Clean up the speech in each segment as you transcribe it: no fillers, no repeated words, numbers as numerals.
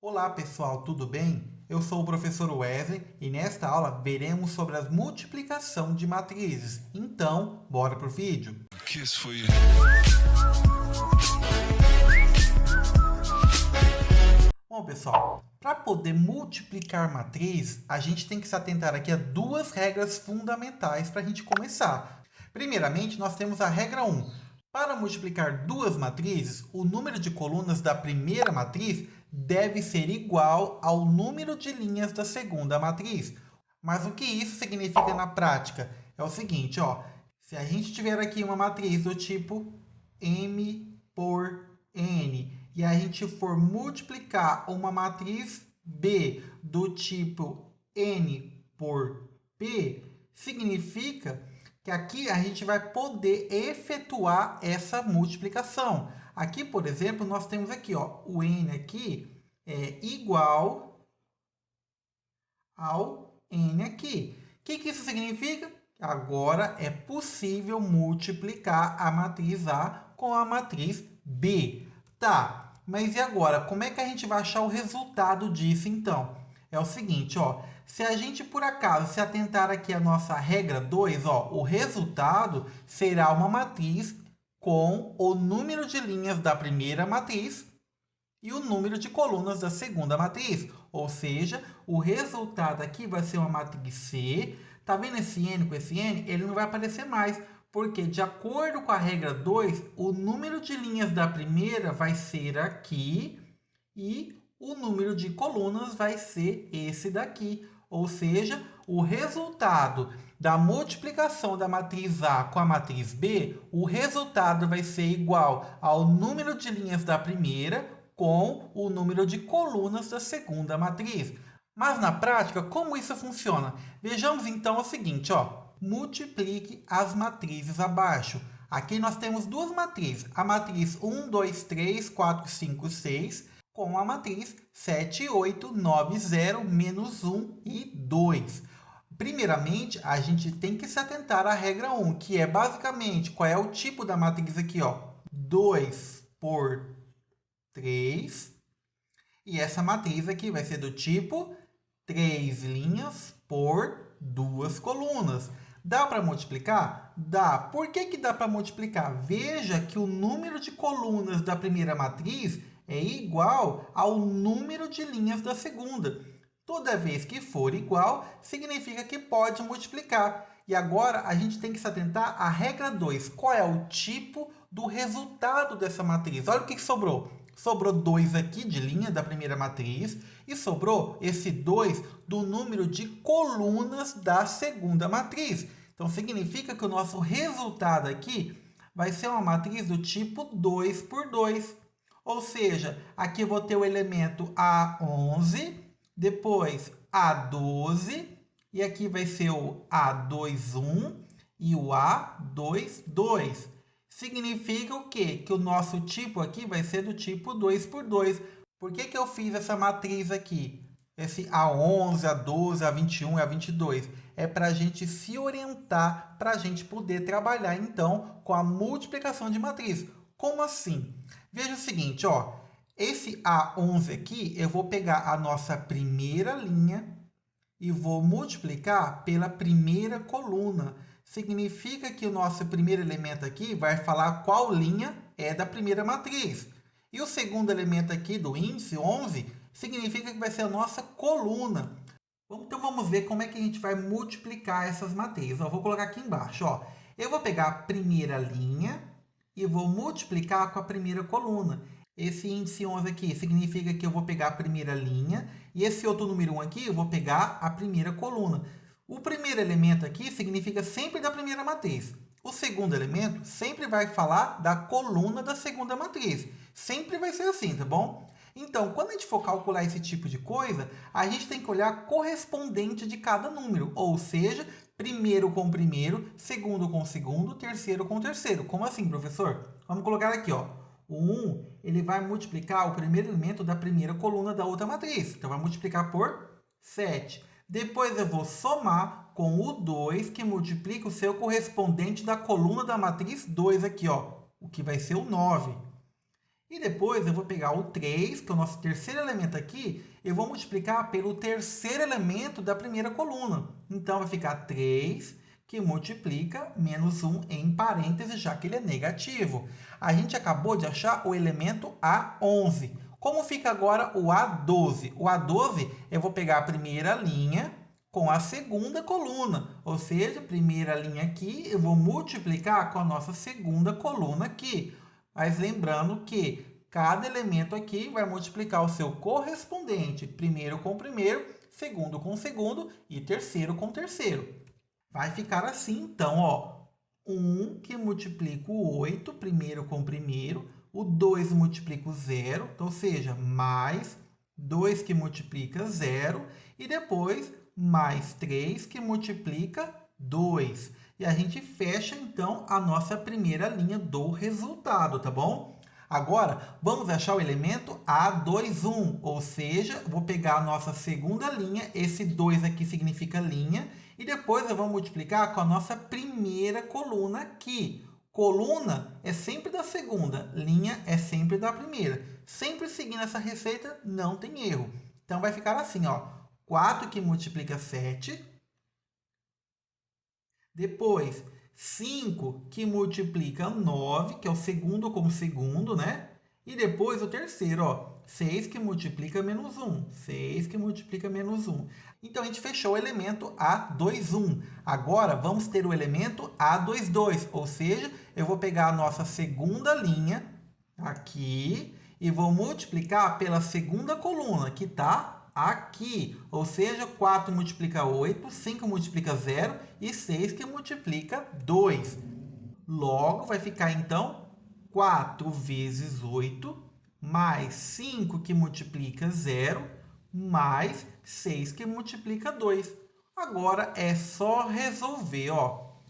Olá pessoal, tudo bem? Eu sou o professor Wesley e nesta aula veremos sobre a multiplicação de matrizes. Então, bora pro vídeo? Kiss for you. Bom pessoal, para poder multiplicar matrizes, a gente tem que se atentar aqui a duas regras fundamentais para a gente começar. Primeiramente, nós temos a regra 1. Para multiplicar duas matrizes, o número de colunas da primeira matriz deve ser igual ao número de linhas da segunda matriz. Mas o que isso significa na prática? É o seguinte, ó, se a gente tiver aqui uma matriz do tipo M por N e a gente for multiplicar uma matriz B do tipo N por P, significa que aqui a gente vai poder efetuar essa multiplicação. Aqui, por exemplo, nós temos aqui, ó, o N aqui é igual ao N aqui. O que isso significa? Agora é possível multiplicar a matriz A com a matriz B. Tá, mas e agora? Como é que a gente vai achar o resultado disso, então? É o seguinte, ó. Se a gente, por acaso, se atentar aqui à nossa regra 2, ó, o resultado será uma matriz com o número de linhas da primeira matriz e o número de colunas da segunda matriz. Ou seja, o resultado aqui vai ser uma matriz C. Tá vendo esse N com esse N? Ele não vai aparecer mais, porque, de acordo com a regra 2, o número de linhas da primeira vai ser aqui e o número de colunas vai ser esse daqui. Ou seja, o resultado da multiplicação da matriz A com a matriz B, o resultado vai ser igual ao número de linhas da primeira com o número de colunas da segunda matriz. Mas na prática, como isso funciona? Vejamos então o seguinte, ó. Multiplique as matrizes abaixo. Aqui nós temos duas matrizes, a matriz 1, 2, 3, 4, 5, 6, com a matriz 7, 8, 9, 0, menos 1 e 2. Primeiramente, a gente tem que se atentar à regra 1, que é basicamente, qual é o tipo da matriz aqui, ó? 2 por 3. E essa matriz aqui vai ser do tipo 3 linhas por 2 colunas. Dá para multiplicar? Dá. Por que dá para multiplicar? Veja que o número de colunas da primeira matriz é igual ao número de linhas da segunda. Toda vez que for igual, significa que pode multiplicar. E agora a gente tem que se atentar à regra 2. Qual é o tipo do resultado dessa matriz? Olha o que sobrou. Sobrou 2 aqui de linha da primeira matriz e sobrou esse 2 do número de colunas da segunda matriz. Então, significa que o nosso resultado aqui vai ser uma matriz do tipo 2 por 2. Ou seja, aqui eu vou ter o elemento A11, depois A12, e aqui vai ser o A21 e o A22. Significa o quê? Que o nosso tipo aqui vai ser do tipo 2 por 2. Por que eu fiz essa matriz aqui? Esse A11, A12, A21 e A22. É para a gente se orientar, para a gente poder trabalhar, então, com a multiplicação de matriz. Como assim? Veja o seguinte, ó. Esse A11 aqui, eu vou pegar a nossa primeira linha e vou multiplicar pela primeira coluna. Significa que o nosso primeiro elemento aqui vai falar qual linha é da primeira matriz. E o segundo elemento aqui do índice, 11, significa que vai ser a nossa coluna. Então, vamos ver como é que a gente vai multiplicar essas matrizes. Eu vou colocar aqui embaixo. Ó. Eu vou pegar a primeira linha e vou multiplicar com a primeira coluna. Esse índice 11 aqui significa que eu vou pegar a primeira linha e esse outro número 1 aqui eu vou pegar a primeira coluna. O primeiro elemento aqui significa sempre da primeira matriz. O segundo elemento sempre vai falar da coluna da segunda matriz. Sempre vai ser assim, tá bom? Então, quando a gente for calcular esse tipo de coisa, a gente tem que olhar a correspondente de cada número. Ou seja, primeiro com primeiro, segundo com segundo, terceiro com terceiro. Como assim, professor? Vamos colocar aqui, ó. O 1, ele vai multiplicar o primeiro elemento da primeira coluna da outra matriz. Então, vai multiplicar por 7. Depois, eu vou somar com o 2, que multiplica o seu correspondente da coluna da matriz 2 aqui, ó. O que vai ser o 9. E depois eu vou pegar o 3, que é o nosso terceiro elemento aqui, e vou multiplicar pelo terceiro elemento da primeira coluna. Então, vai ficar 3 que multiplica menos 1 em parênteses, já que ele é negativo. A gente acabou de achar o elemento A11. Como fica agora o A12? O A12, eu vou pegar a primeira linha com a segunda coluna, ou seja, primeira linha aqui, eu vou multiplicar com a nossa segunda coluna aqui. Mas lembrando que cada elemento aqui vai multiplicar o seu correspondente, primeiro com primeiro, segundo com segundo e terceiro com terceiro. Vai ficar assim, então, ó, 1 que multiplica o 8, primeiro com primeiro, o 2 multiplica o 0, então, ou seja, mais 2 que multiplica 0, e depois mais 3 que multiplica 2. E a gente fecha, então, a nossa primeira linha do resultado, tá bom? Agora, vamos achar o elemento A21, ou seja, vou pegar a nossa segunda linha, esse 2 aqui significa linha, e depois eu vou multiplicar com a nossa primeira coluna aqui. Coluna é sempre da segunda, linha é sempre da primeira. Sempre seguindo essa receita, não tem erro. Então, vai ficar assim, ó, 4 que multiplica 7. Depois, 5 que multiplica 9, que é o segundo com o segundo, né? E depois o terceiro, ó, 6 que multiplica menos 1. 6 que multiplica menos 1. Então, a gente fechou o elemento A21. Agora, vamos ter o elemento A22, ou seja, eu vou pegar a nossa segunda linha aqui e vou multiplicar pela segunda coluna, que está aqui. Ou seja, 4 multiplica 8, 5 multiplica 0 e 6 que multiplica 2. Logo, vai ficar, então, 4 vezes 8, mais 5 que multiplica 0, mais 6 que multiplica 2. Agora, é só resolver, ó.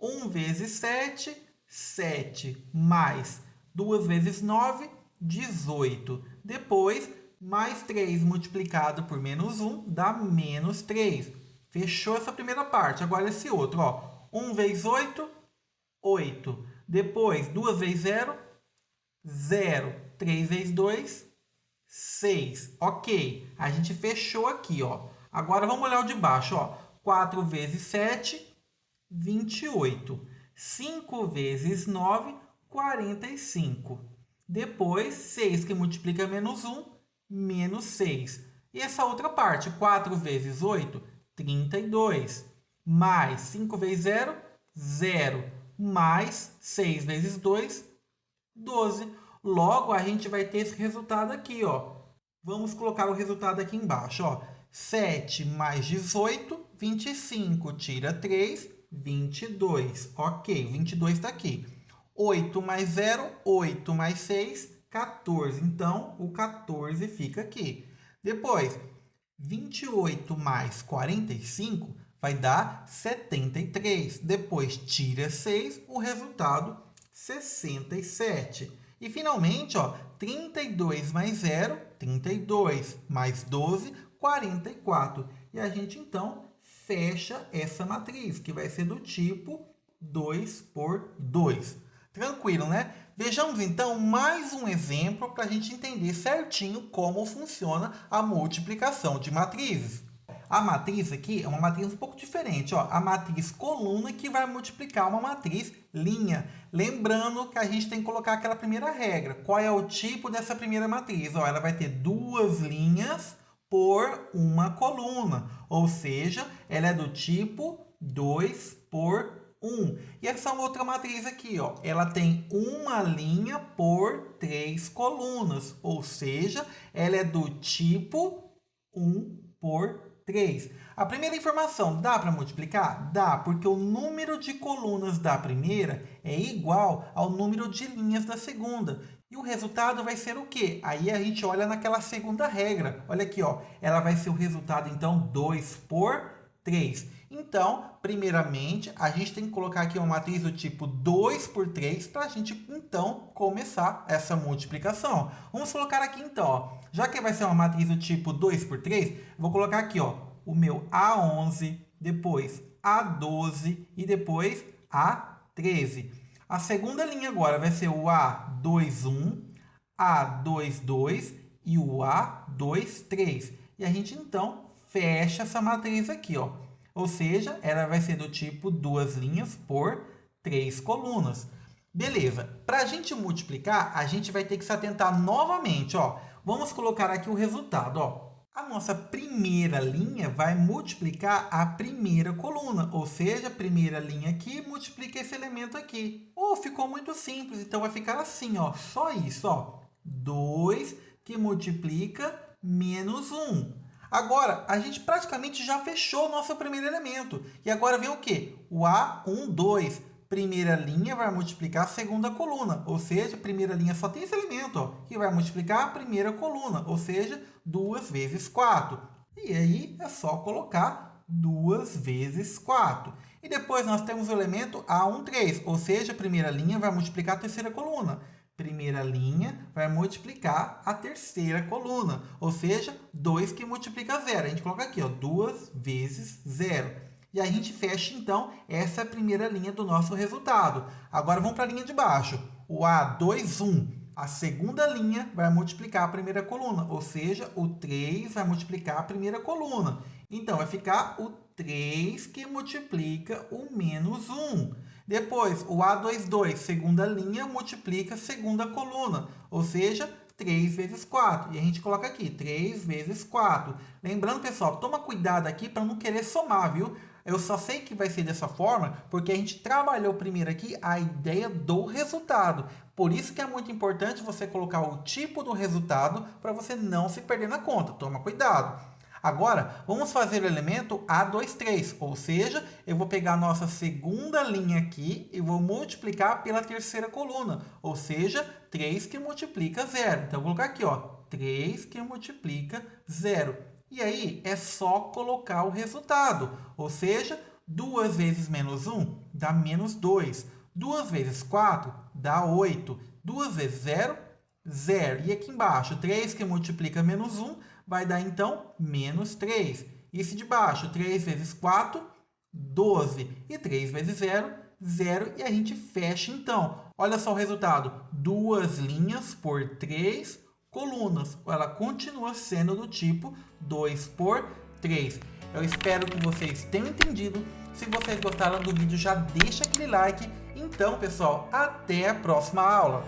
1 vezes 7, 7, mais 2 vezes 9, 18. Depois, mais 3 multiplicado por menos 1 dá menos 3. Fechou essa primeira parte. Agora, esse outro, ó. 1 vezes 8, 8. Depois, 2 vezes 0, 0. 3 vezes 2, 6. Ok. A gente fechou aqui, ó. Agora, vamos olhar o de baixo, ó. 4 vezes 7, 28. 5 vezes 9, 45. Depois, 6 que multiplica menos 1, menos 6. E essa outra parte, 4 vezes 8, 32. Mais 5 vezes 0, 0. Mais 6 vezes 2, 12. Logo, a gente vai ter esse resultado aqui, ó. Vamos colocar o resultado aqui embaixo, ó. 7 mais 18, 25. Tira 3, 22. Ok, 22 está aqui. 8 mais 0, 8 mais 6, 14. Então, o 14 fica aqui. Depois, 28 mais 45 vai dar 73. Depois, tira 6, o resultado, 67. E, finalmente, ó, 32 mais 0, 32. Mais 12, 44. E a gente, então, fecha essa matriz, que vai ser do tipo 2 por 2. Tranquilo, né? Vejamos, então, mais um exemplo para a gente entender certinho como funciona a multiplicação de matrizes. A matriz aqui é uma matriz um pouco diferente, ó. A matriz coluna que vai multiplicar uma matriz linha. Lembrando que a gente tem que colocar aquela primeira regra. Qual é o tipo dessa primeira matriz? Ó, ela vai ter duas linhas por uma coluna, ou seja, ela é do tipo 2 por 1. E essa outra matriz aqui, ó, ela tem uma linha por 3 colunas, ou seja, ela é do tipo 1 por 3. A primeira informação, dá para multiplicar? Dá, porque o número de colunas da primeira é igual ao número de linhas da segunda. E o resultado vai ser o quê? Aí a gente olha naquela segunda regra. Olha aqui, ó, ela vai ser o resultado, então, 2 por 3. Então, primeiramente, a gente tem que colocar aqui uma matriz do tipo 2 por 3 para a gente, então, começar essa multiplicação. Vamos colocar aqui, então, ó, já que vai ser uma matriz do tipo 2 por 3, vou colocar aqui, ó, o meu A11, depois A12 e depois A13. A segunda linha agora vai ser o A21, A2, 2 e o A2, 3. E a gente, então, fecha essa matriz aqui, ó. Ou seja, ela vai ser do tipo 2 linhas por 3 colunas. Beleza. Para a gente multiplicar, a gente vai ter que se atentar novamente, ó. Vamos colocar aqui o resultado, ó. A nossa primeira linha vai multiplicar a primeira coluna, ou seja, a primeira linha aqui multiplica esse elemento aqui. Oh, ficou muito simples, então vai ficar assim, ó, só isso, ó. 2 que multiplica menos 1. Agora, a gente praticamente já fechou o nosso primeiro elemento. E agora vem o quê? O A1, 2. Primeira linha vai multiplicar a segunda coluna, ou seja, a primeira linha só tem esse elemento, ó, que vai multiplicar a primeira coluna, ou seja, 2 vezes 4. E aí é só colocar 2 vezes 4. E depois nós temos o elemento A1, 3, ou seja, a primeira linha vai multiplicar a terceira coluna. Primeira linha vai multiplicar a terceira coluna, ou seja, 2 que multiplica 0. A gente coloca aqui, ó, 2 vezes 0. E a gente fecha, então, essa primeira linha do nosso resultado. Agora, vamos para a linha de baixo. O A2, 1. A segunda linha vai multiplicar a primeira coluna, ou seja, o 3 vai multiplicar a primeira coluna. Então, vai ficar o 3 que multiplica o menos 1. Depois, o A2, 2, segunda linha, multiplica a segunda coluna, ou seja, 3 vezes 4. E a gente coloca aqui, 3 vezes 4. Lembrando, pessoal, toma cuidado aqui para não querer somar, viu? Eu só sei que vai ser dessa forma porque a gente trabalhou primeiro aqui a ideia do resultado. Por isso que é muito importante você colocar o tipo do resultado para você não se perder na conta. Toma cuidado. Agora, vamos fazer o elemento A2, 3, ou seja, eu vou pegar a nossa segunda linha aqui e vou multiplicar pela terceira coluna, ou seja, 3 que multiplica 0. Então, eu vou colocar aqui, ó, 3 que multiplica 0. E aí, é só colocar o resultado, ou seja, 2 vezes menos 1 dá menos 2. 2 vezes 4 dá 8. 2 vezes 0, 0. E aqui embaixo, 3 que multiplica menos 1 vai dar, então, menos 3. E esse de baixo, 3 vezes 4, 12. E 3 vezes 0, 0. E a gente fecha, então. Olha só o resultado. 2 linhas por 3 colunas. Ela continua sendo do tipo 2 por 3. Eu espero que vocês tenham entendido. Se vocês gostaram do vídeo, já deixa aquele like. Então, pessoal, até a próxima aula.